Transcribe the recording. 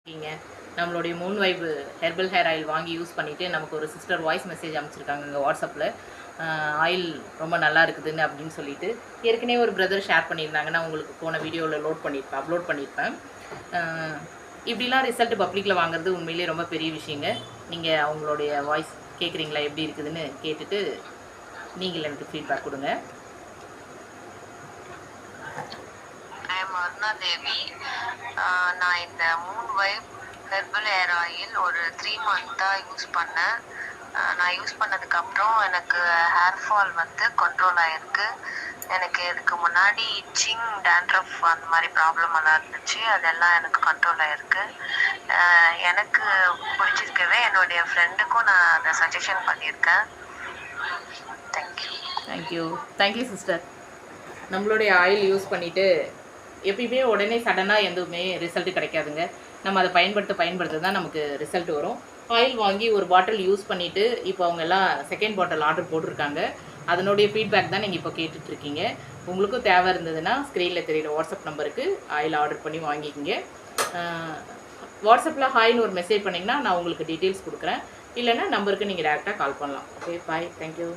இருக்கீங்க. நம்மளுடைய Moon vibe herbal hair oil வாங்கி யூஸ் பண்ணிவிட்டு நமக்கு ஒரு சிஸ்டர் வாய்ஸ் மெசேஜ் அனுப்பிச்சிருக்காங்க இங்கே வாட்ஸ்அப்பில். ஆயில் ரொம்ப நல்லா இருக்குதுன்னு அப்படின்னு சொல்லிட்டு ஏற்கனவே ஒரு பிரதர் ஷேர் பண்ணியிருந்தாங்க. நான் உங்களுக்கு போன வீடியோவில் அப்லோட் பண்ணியிருப்பேன். இப்படிலாம் ரிசல்ட் பப்ளிக்கில் வாங்குறது உண்மையிலேயே ரொம்ப பெரிய விஷயங்க. நீங்கள் அவங்களுடைய வாய்ஸ் கேட்குறீங்களா, எப்படி இருக்குதுன்னு கேட்டுட்டு நீங்கள் எனக்கு ஃபீட்பேக் கொடுங்க. அருணாதேவி. நான் இந்த Moon vibe herbal hair oil ஒரு 3 மந்த்தாக யூஸ் பண்ணேன். நான் யூஸ் பண்ணதுக்கப்புறம் எனக்கு ஹேர் ஃபால் கண்ட்ரோல் ஆகிருக்கு. எனக்கு இதுக்கு முன்னாடி இச்சிங், டேண்ட்ரஃப் அந்த மாதிரி ப்ராப்ளம் எல்லாம் இருந்துச்சு. அதெல்லாம் எனக்கு கண்ட்ரோல் ஆகிருக்கு. எனக்கு பிடிச்சிருக்கவே என்னுடைய ஃப்ரெண்டுக்கும் நான் அதை சஜஷன் பண்ணியிருக்கேன். Thank you sister. நம்மளுடைய ஆயில் யூஸ் பண்ணிவிட்டு எப்பயுமே உடனே சடனாக எதுவுமே ரிசல்ட் கிடைக்காதுங்க. நம்ம அதை பயன்படுத்த தான் நமக்கு ரிசல்ட் வரும். ஆயில் வாங்கி ஒரு பாட்டில் யூஸ் பண்ணிவிட்டு இப்போ அவங்க எல்லாம் செகண்ட் பாட்டில் ஆர்டர் போட்டிருக்காங்க. அதனுடைய ஃபீட்பேக் தான் நீங்கள் இப்போ கேட்டுட்ருக்கீங்க. உங்களுக்கும் தேவை இருந்ததுன்னா ஸ்க்ரீனில் தெரியுற வாட்ஸ்அப் நம்பருக்கு ஆயில் ஆர்டர் பண்ணி வாங்கிக்கிங்க. வாட்ஸ்அப்பில் ஹாய்னு ஒரு மெசேஜ் பண்ணிங்கன்னா நான் உங்களுக்கு டீட்டெயில்ஸ் கொடுக்குறேன். இல்லைன்னா நம்பருக்கு நீங்கள் டேரெக்டாக கால் பண்ணலாம். ஓகே, பாய், தேங்க்யூ.